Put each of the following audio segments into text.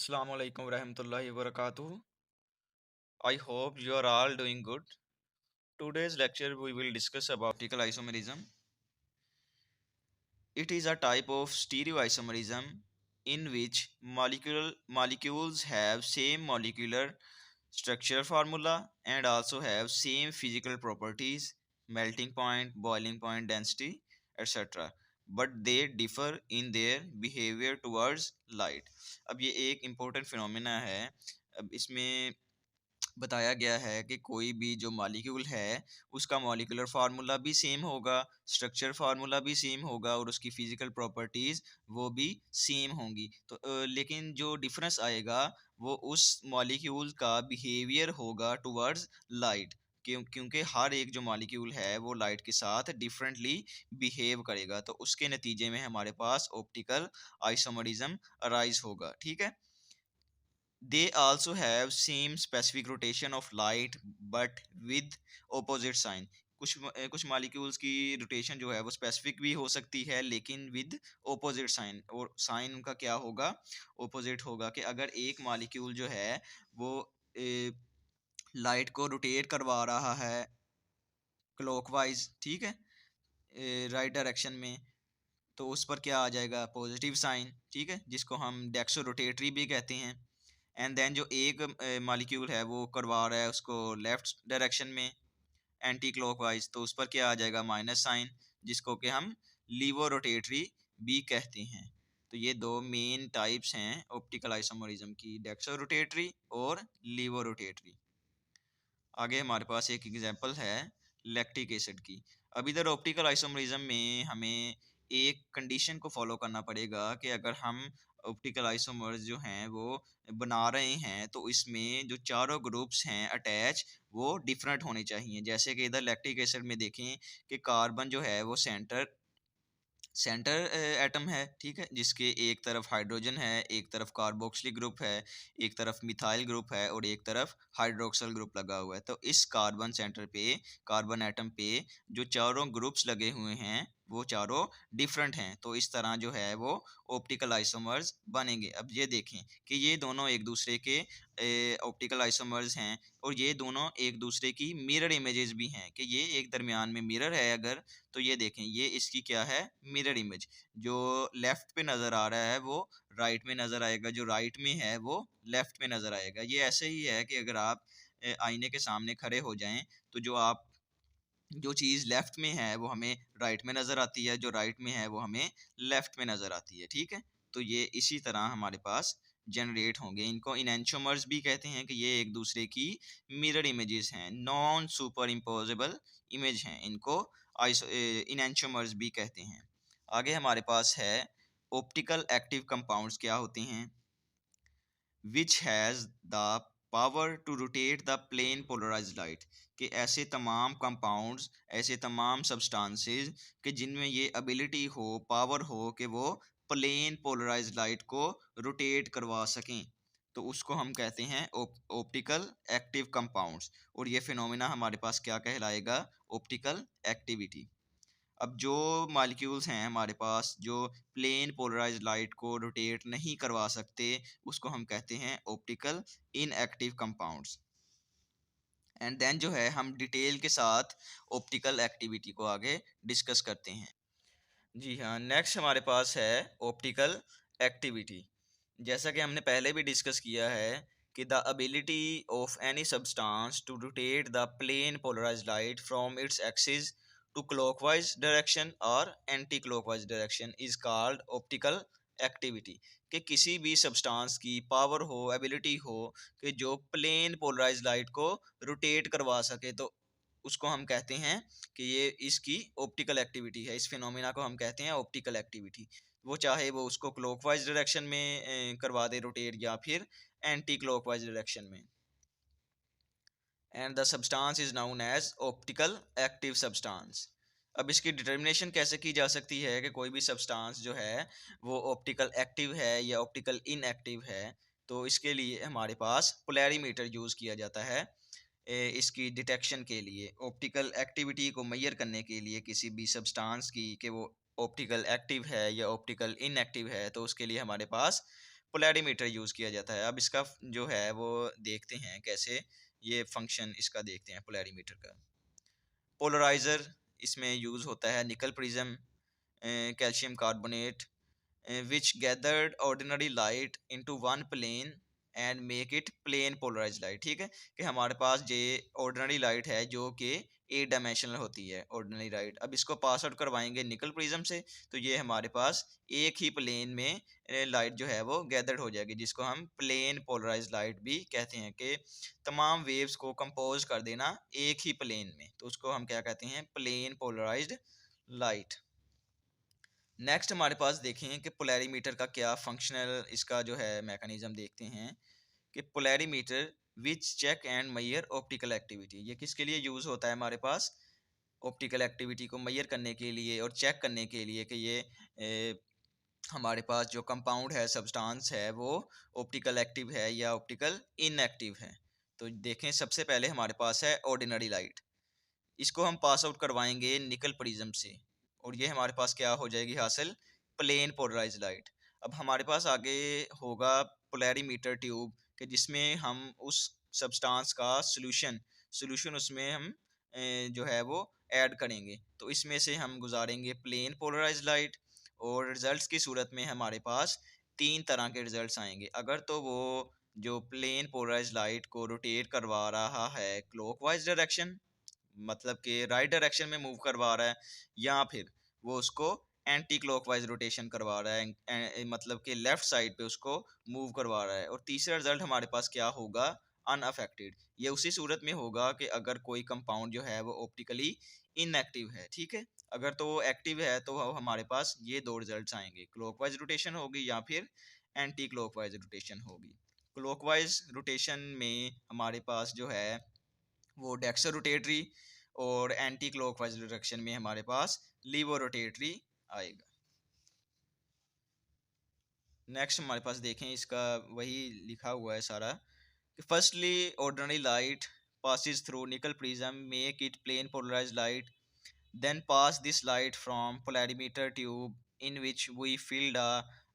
Assalamu alaikum warahmatullahi wabarakatuh. I hope you are all doing good. Today's lecture we will discuss about optical isomerism. It is a type of stereoisomerism in which molecules have same molecular structure formula and also have same physical properties, melting point, boiling point, density, etc. But they differ in their behavior towards light. अब ये एक important phenomena है. अब इसमें बताया गया है कि कोई भी जो मॉलिक्यूल है उसका मॉलिक्यूलर फार्मूला भी सेम होगा, स्ट्रक्चर फार्मूला भी सेम होगा और उसकी फिजिकल प्रॉपर्टीज़ वो भी सेम होंगी। तो लेकिन जो डिफरेंस आएगा वो उस मॉलिक्यूल का बिहेवियर होगा टुवर्ड्स लाइट। क्योंकि हर एक जो मॉलिक्यूल है वो लाइट के साथ डिफरेंटली बिहेव करेगा, तो उसके नतीजे में हमारे पास ऑप्टिकल आइसोमरिज्म अराइज होगा। ठीक है। They also have same specific rotation of light but with opposite sign. कुछ मॉलिक्यूल्स की रोटेशन जो है वो स्पेसिफिक भी हो सकती है लेकिन विद ऑपोजिट साइन, और साइन उनका क्या होगा, ऑपोजिट होगा। कि अगर एक मॉलिक्यूल जो है वो लाइट को रोटेट करवा रहा है क्लॉकवाइज, ठीक है, राइट डायरेक्शन में, तो उस पर क्या आ जाएगा, पॉजिटिव साइन। ठीक है, जिसको हम डेक्सो रोटेटरी भी कहते हैं। एंड देन जो एक मॉलिक्यूल है वो करवा रहा है उसको लेफ्ट डायरेक्शन में एंटी क्लॉकवाइज, तो उस पर क्या आ जाएगा, माइनस साइन, जिसको कि हम लीवो रोटेटरी भी कहते हैं। तो ये दो मेन टाइप्स हैं ऑप्टिकल आइसोमरिज्म की, डेक्सो रोटेटरी और लीवो रोटेटरी। आगे हमारे पास एक एग्जांपल है लैक्टिक एसिड की। अब इधर ऑप्टिकल आइसोमरिज्म में हमें एक कंडीशन को फॉलो करना पड़ेगा कि अगर हम ऑप्टिकल आइसोमर्स जो हैं वो बना रहे हैं तो इसमें जो चारों ग्रुप्स हैं अटैच वो डिफरेंट होने चाहिए। जैसे कि इधर लैक्टिक एसिड में देखें कि कार्बन जो है वो सेंटर एटम है, ठीक है, जिसके एक तरफ हाइड्रोजन है, एक तरफ कार्बोक्सिलिक ग्रुप है, एक तरफ मिथाइल ग्रुप है और एक तरफ हाइड्रोक्सल ग्रुप लगा हुआ है। तो इस कार्बन सेंटर पे, कार्बन एटम पे जो चारों ग्रुप्स लगे हुए हैं वो चारों डिफरेंट हैं। तो इस तरह जो है वो ऑप्टिकल आइसोमर्स बनेंगे। अब ये देखें कि ये दोनों एक दूसरे के ऑप्टिकल आइसोमर्स हैं और ये दोनों एक दूसरे की मिरर इमेजेस भी हैं। कि ये एक दरमियान में मिरर है अगर, तो ये देखें ये इसकी क्या है, मिरर इमेज। जो लेफ्ट पे नज़र आ रहा है वो राइट में नज़र आएगा, जो राइट में है वो लेफ्ट में नज़र आएगा। ये ऐसे ही है कि अगर आप आईने के सामने खड़े हो जाएं तो जो चीज़ लेफ्ट में है वो हमें राइट में नज़र आती है, जो राइट में है वो हमें लेफ्ट में नज़र आती है। ठीक है, तो ये इसी तरह हमारे पास जनरेट होंगे। इनको इनएंशियोमर्स भी कहते हैं कि ये एक दूसरे की मिरर इमेजेस हैं, नॉन सुपर इम्पोजेबल इमेज हैं, इनको इनएंशियोमर्स भी कहते हैं। आगे हमारे पास है ऑप्टिकल एक्टिव कंपाउंड्स क्या होते हैं। Which has the power to rotate the plane polarized light. कि ऐसे तमाम कंपाउंड्स, ऐसे तमाम सब्सटेंसेस कि जिनमें ये एबिलिटी हो, पावर हो कि वो प्लेन पोलराइज्ड लाइट को रोटेट करवा सकें, तो उसको हम कहते हैं ऑप्टिकल एक्टिव कंपाउंड्स। और ये फिनोमिना हमारे पास क्या कहलाएगा, ऑप्टिकल एक्टिविटी। अब जो मॉलिक्यूल्स हैं हमारे पास जो प्लेन पोलराइज्ड लाइट को रोटेट नहीं करवा सकते उसको हम कहते हैं optical inactive compounds. And then जो है हम डिटेल के साथ ऑप्टिकल एक्टिविटी को आगे डिस्कस करते हैं। जी हाँ, नेक्स्ट हमारे पास है ऑप्टिकल एक्टिविटी। जैसा कि हमने पहले भी डिस्कस किया है कि the ability of any substance to rotate the plane polarized light from its axis to clockwise direction और anti clockwise direction is called optical activity. कि किसी भी सब्सटेंस की पावर हो, एबिलिटी हो कि जो प्लेन पोलराइज्ड लाइट को रोटेट करवा सके, तो उसको हम कहते हैं कि ये इसकी ऑप्टिकल एक्टिविटी है। इस फिनोमिना को हम कहते हैं ऑप्टिकल एक्टिविटी। वो चाहे वो उसको क्लॉकवाइज डायरेक्शन में करवा दे रोटेट या फिर एंटी क्लॉकवाइज डायरेक्शन में। And the substance is known as optical active substance. अब इसकी डिटर्मिनेशन कैसे की जा सकती है कि कोई भी सब्सटेंस जो है वो ऑप्टिकल एक्टिव है या ऑप्टिकल इनएक्टिव है, तो इसके लिए हमारे पास पोलैरीमीटर यूज़ किया जाता है इसकी डिटेक्शन के लिए। ऑप्टिकल एक्टिविटी को मेजर करने के लिए किसी भी सब्सटेंस की कि वो ऑप्टिकल एक्टिव है या ऑप्टिकल इनएक्टिव है, तो उसके लिए हमारे पास पोलैरीमीटर यूज़ किया जाता है। अब इसका जो है वो देखते हैं कैसे ये फंक्शन इसका देखते हैं पोलैरीमीटर का। पोलराइज़र इसमें यूज़ होता है निकल prism, calcium carbonate, which gathered ordinary light into one plane and make it plane polarized light। ठीक है कि हमारे पास ये ऑर्डिनरी लाइट है जो कि ए डायमेंशनल होती है ऑर्डिनरी लाइट। अब इसको पास आउट करवाएंगे निकल प्रिज्म से तो ये हमारे पास एक ही प्लेन में लाइट जो है वो गैदर्ड हो जाएगी, जिसको हम प्लेन पोलराइज्ड लाइट भी कहते हैं कि तमाम वेव्स को कंपोज कर देना एक ही प्लेन में, तो उसको हम क्या कहते हैं, प्लेन पोलराइज्ड लाइट। नेक्स्ट हमारे पास देखें कि पोलैरीमीटर का क्या फंक्शनल इसका जो है मैकेनिज्म देखते हैं कि polarimeter which check and measure optical activity, ये किसके लिए यूज़ होता है हमारे पास, ऑप्टिकल एक्टिविटी को मेजर करने के लिए और चेक करने के लिए कि ये हमारे पास जो कंपाउंड है सब्सटेंस है वो ऑप्टिकल एक्टिव है या ऑप्टिकल इनएक्टिव है। तो देखें सबसे पहले हमारे पास है ऑर्डिनरी लाइट, इसको हम पास आउट करवाएंगे निकल प्रिज्म से और ये हमारे पास क्या हो जाएगी हासिल, प्लेन पोलराइज लाइट। अब हमारे पास आगे होगा पोलैरीमीटर ट्यूब कि जिसमें हम उस सब्सटेंस का सोल्यूशन उसमें हम जो है वो ऐड करेंगे, तो इसमें से हम गुजारेंगे प्लेन पोलराइज लाइट और रिजल्ट्स की सूरत में हमारे पास तीन तरह के रिजल्ट्स आएंगे। अगर तो वो जो प्लेन पोलराइज लाइट को रोटेट करवा रहा है क्लॉकवाइज डायरेक्शन, मतलब कि राइट डायरेक्शन में मूव करवा रहा है, या फिर वो उसको एंटी क्लॉकवाइज रोटेशन करवा रहा है, मतलब कि लेफ्ट साइड पे उसको मूव करवा रहा है। और तीसरा रिजल्ट हमारे पास क्या होगा, अनअफेक्टेड। ये उसी सूरत में होगा कि अगर कोई कंपाउंड जो है वो ऑप्टिकली इनएक्टिव है, ठीक है। अगर तो वो एक्टिव है तो हमारे पास ये दो रिजल्ट्स आएंगे, क्लॉकवाइज रोटेशन होगी या फिर एंटी क्लॉकवाइज रोटेशन होगी। क्लॉकवाइज रोटेशन में हमारे पास जो है वो डेक्सर रोटेटरी और एंटी क्लॉकवाइज डायरेक्शन में हमारे पास लीवो रोटेटरी आएगा। नेक्स्ट हमारे पास देखें इसका वही लिखा हुआ है सारा कि firstly ordinary light passes through nickel prism make it plane polarized light, then pass this light from polarimeter tube in which we filled a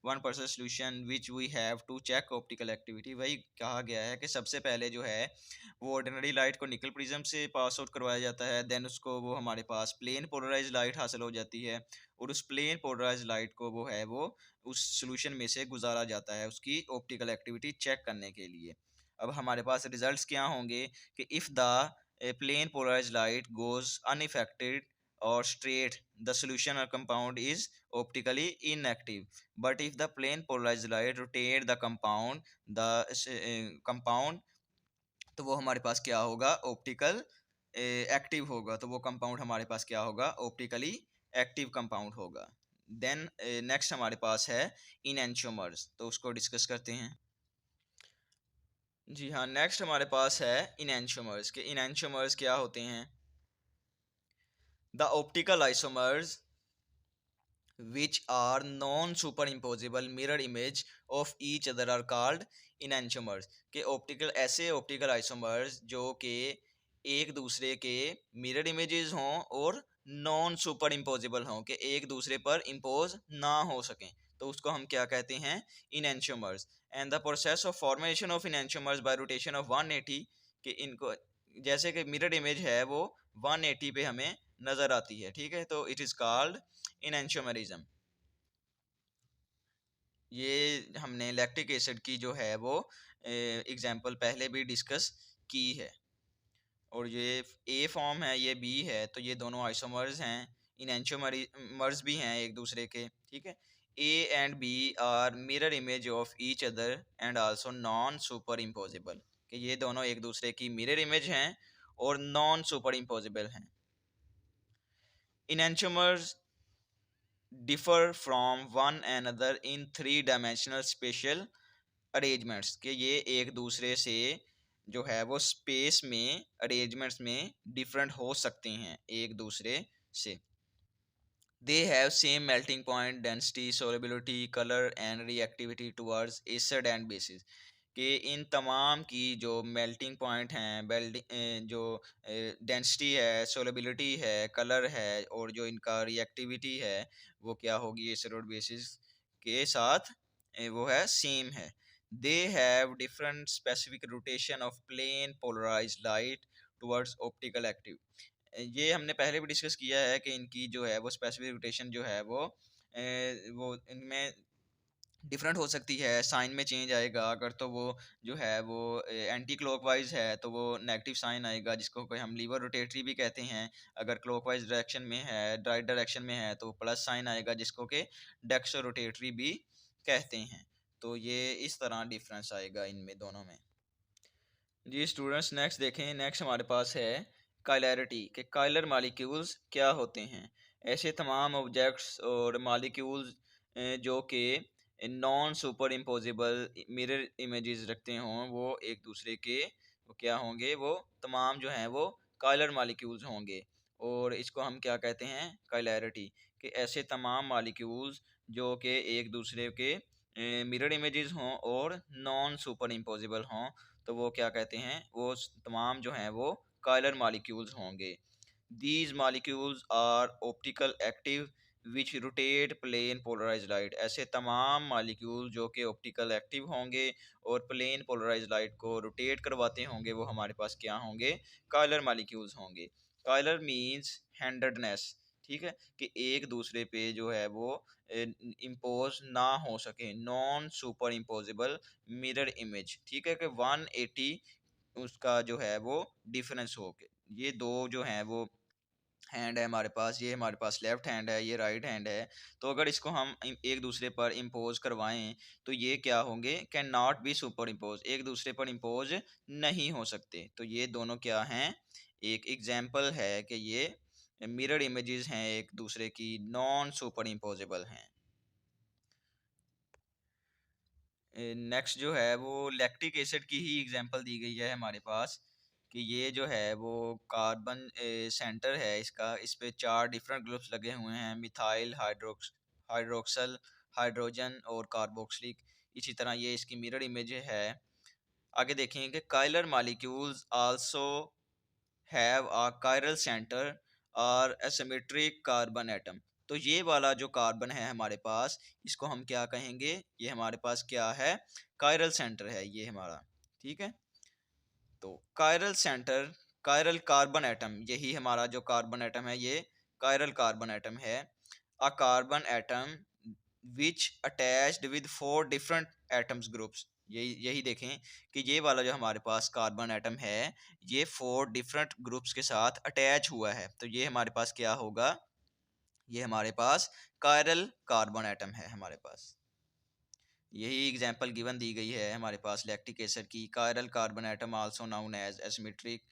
1% solution which we have to check optical activity। वही कहा गया है कि सबसे पहले जो है वो ऑर्डिनरी लाइट को निकल प्रिज्म से पास आउट करवाया जाता है, देन उसको वो हमारे पास प्लेन पोलराइज लाइट हासिल हो जाती है और उस प्लेन पोलराइज लाइट को वो है वो उस सोल्यूशन में से गुजारा जाता है उसकी ऑप्टिकल एक्टिविटी चेक करने के लिए। अब हमारे पास रिजल्ट्स क्या होंगे कि if the plane polarize light goes unaffected or straight, the solution or compound is optically inactive, but if the plane polarized light rotate the compound तो वो हमारे पास क्या होगा, ऑप्टिकल एक्टिव होगा, तो वो कंपाउंड हमारे पास क्या होगा, ऑप्टिकली एक्टिव कंपाउंड होगा। देन नेक्स्ट हमारे पास है इनएंशियोमर्स, तो उसको डिस्कस करते हैं। जी हाँ, नेक्स्ट हमारे पास है इनएंशियोमर्स के इनएंशियोमर्स क्या होते हैं। The optical isomers which are non-superimposable mirror image of each other are called enantiomers। के ऑप्टिकल ऐसे ऑप्टिकल आइसोमर्स जो कि एक दूसरे के मिरर इमेजेस हों और नॉन सुपर इम्पोजिबल हों, कि एक दूसरे पर इम्पोज ना हो सकें, तो उसको हम क्या कहते हैं, enantiomers. And the process of formation of enantiomers by rotation of 180, कि इनको जैसे कि मिरर इमेज है वो 180 पे हमें नज़र आती है, ठीक है, तो इट इज़ कॉल्ड इनएंशियोमरिज्म। ये हमने लैक्टिक एसिड की जो है वो एग्जाम्पल पहले भी डिस्कस की है, और ये ए फॉर्म है ये बी है, तो ये दोनों आइसोमर्स हैं, इनएंशियोमर्स भी हैं एक दूसरे के, ठीक है। A and B are mirror image of each other and also non super impossible, कि ये दोनों एक दूसरे की मिरर इमेज हैं और नॉन सुपर इम्पोजिबल हैं। इनएंशियोमर्स differ from one another in three dimensional spatial arrangements, कि ये एक दूसरे से जो है वो स्पेस में अरेंजमेंट्स में डिफरेंट हो सकते हैं एक दूसरे से। They have same melting point, density, solubility, color and reactivity towards acid and bases, कि इन तमाम की जो मेल्टिंग पॉइंट हैं, जो डेंसिटी है, सोलेबिलिटी है, कलर है और जो इनका रिएक्टिविटी है वो क्या होगी एसिड और बेसिस के साथ वो है सेम है। They have different specific rotation of plane polarized light towards optical active. ये हमने पहले भी डिस्कस किया है कि इनकी जो है वो स्पेसिफिक रोटेशन जो है वो इनमें डिफरेंट हो सकती है, साइन में चेंज आएगा। अगर तो वो जो है वो एंटी क्लॉकवाइज है तो वो नेगेटिव साइन आएगा, जिसको कोई हम लीवर रोटेटरी भी कहते हैं। अगर क्लॉकवाइज डायरेक्शन में है, राइट डायरेक्शन में है, तो प्लस साइन आएगा, जिसको कि डेक्सो रोटेटरी भी कहते हैं। तो ये इस तरह डिफरेंस आएगा इनमें दोनों में। जी स्टूडेंट्स, नेक्स्ट देखें। नेक्स्ट हमारे पास है काइलैरिटी, कि काइलर मालिक्यूल्स क्या होते हैं। ऐसे तमाम ऑब्जेक्ट्स और मालिक्यूल्स जो कि non super imposable mirror images रखते हों, वो एक दूसरे के वो क्या होंगे, वो तमाम जो हैं वो काइलर मालिक्यूल्स होंगे। और इसको हम क्या कहते हैं, काइलैरिटी। कि ऐसे तमाम मालिक्यूल्स जो कि एक दूसरे के मिरर इमेजेस हों और नॉन सुपर इम्पोजिबल हों, तो वो क्या कहते हैं, वो तमाम जो हैं वो काइलर मालिक्यूल्स होंगे। These molecules are optical active which rotate plane polarize light. ऐसे तमाम मालिक्यूल जो कि ऑप्टिकल एक्टिव होंगे और प्लेन पोलराइज लाइट को रोटेट करवाते होंगे, वो हमारे पास क्या होंगे, काइलर मालिक्यूल्स होंगे। काइलर मीन्स हैंडेडनेस, ठीक है, कि एक दूसरे पे जो है वो इम्पोज ना हो सके, non super imposable mirror image, ठीक है, कि 180 उसका जो है वो डिफरेंस हो के। ये दो जो हैं वो हैंड है हमारे पास, ये हमारे पास लेफ्ट हैंड है, ये राइट हैंड है। तो अगर इसको हम एक दूसरे पर इम्पोज करवाएं, तो ये क्या होंगे, can not be super impose, एक दूसरे पर इम्पोज नहीं हो सकते। तो ये दोनों क्या हैं, एक एग्जाम्पल है कि ये मिरर इमेजेस हैं एक दूसरे की, नॉन सुपर इम्पोजेबल हैं। नेक्स्ट जो है वो लैक्टिक एसिड की ही एग्जांपल दी गई है हमारे पास, कि ये जो है वो कार्बन सेंटर है इसका, इस पे 4 डिफरेंट ग्रुप्स लगे हुए हैं, मिथाइल हाइड्रोक्सल, हाइड्रोजन और कार्बोक्सिलिक। इसी तरह ये इसकी मिरर इमेज है। आगे देखेंगे कि chiral molecules also have a chiral centre और एसिमेट्रिक कार्बन एटम। तो ये वाला जो कार्बन है हमारे पास, इसको हम क्या कहेंगे, ये हमारे पास क्या है, कायरल सेंटर है ये हमारा, ठीक है। तो chiral centre, chiral carbon atom, यही हमारा जो कार्बन एटम है ये कायरल कार्बन एटम है। A carbon atom which attached with 4 different atoms groups. यही यही देखें कि ये वाला जो हमारे पास कार्बन एटम है, ये 4 डिफरेंट ग्रुप्स के साथ अटैच हुआ है। तो ये हमारे पास क्या होगा, ये हमारे पास कायरल कार्बन एटम है हमारे पास। यही एग्जांपल गिवन दी गई है हमारे पास लैक्टिक एसिड की, chiral carbon atom also known as asymmetric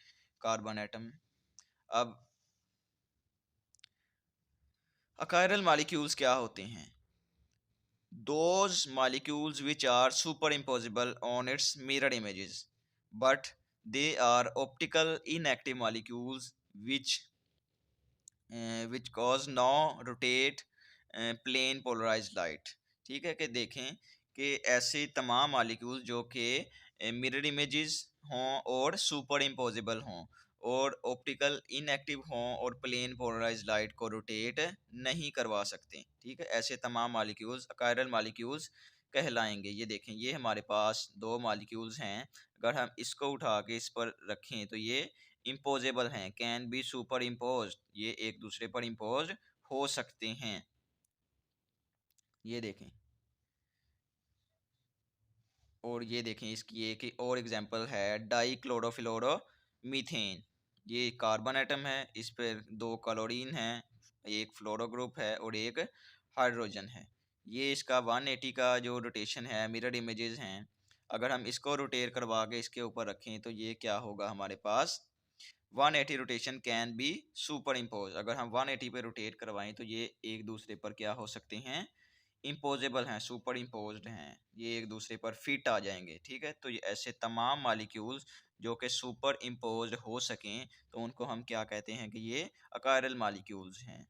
carbon atom. अब अकायरल मॉलिक्यूल्स क्या होते हैं, those molecules which are superimposable on its mirror images, but they are optical inactive molecules which cause no rotate plane polarized light। ठीक है, कि देखें कि ऐसे तमाम मॉलिक्यूल जो कि मिरर इमेजेस हों और सुपर इम्पोजिबल हों और ऑप्टिकल इनएक्टिव हों और प्लेन पोलराइज लाइट को रोटेट नहीं करवा सकते, ठीक है, ऐसे तमाम मॉलिक्यूल्स कायरल मॉलिक्यूल्स कहलाएंगे। ये देखें, ये हमारे पास 2 मॉलिक्यूल्स हैं, अगर हम इसको उठा के इस पर रखें तो ये इम्पोजेबल हैं, कैन बी सुपर इम्पोज, ये एक दूसरे पर इम्पोज हो सकते हैं। ये देखें, और ये देखें इसकी एक और एग्जांपल है डाई क्लोरोफ्लोरो मीथेन। ये कार्बन एटम है, इस पर 2 क्लोरीन हैं, एक फ्लोरो ग्रुप है और एक हाइड्रोजन है। ये इसका 180 का जो रोटेशन है, मिरर इमेजेस हैं। अगर हम इसको रोटेट करवा के इसके ऊपर रखें तो ये क्या होगा हमारे पास, 180 rotation can be super impose. अगर हम 180 पे रोटेट करवाएं तो ये एक दूसरे पर क्या हो सकते हैं, इम्पोजेबल हैं, सुपर इम्पोज्ड हैं, ये एक दूसरे पर फिट आ जाएंगे, ठीक है। तो ये ऐसे तमाम मालिक्यूल्स जो कि सुपर इम्पोज्ड हो सकें, तो उनको हम क्या कहते हैं, कि ये अकायरल मालिक्यूल्स हैं।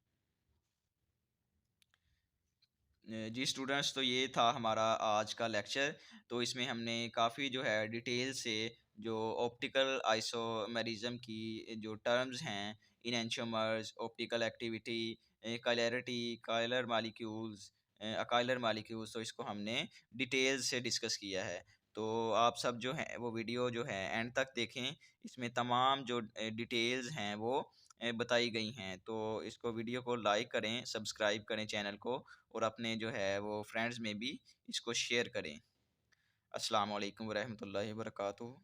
जी स्टूडेंट्स, तो ये था हमारा आज का लेक्चर। तो इसमें हमने काफ़ी जो है डिटेल से जो ऑप्टिकल आइसोमेरिज्म की जो टर्म्स हैं, enantiomers, optical activity, chirality, chiral molecules, achiral molecules, तो इसको हमने डिटेल से डिस्कस किया है। तो आप सब जो हैं वो वीडियो जो है एंड तक देखें, इसमें तमाम जो डिटेल्स हैं वो बताई गई हैं। तो इसको वीडियो को लाइक करें, सब्सक्राइब करें चैनल को, और अपने जो है वो फ्रेंड्स में भी इसको शेयर करें। अस्सलाम वालेकुम वरहमतुल्लाहि वबरकातुहू।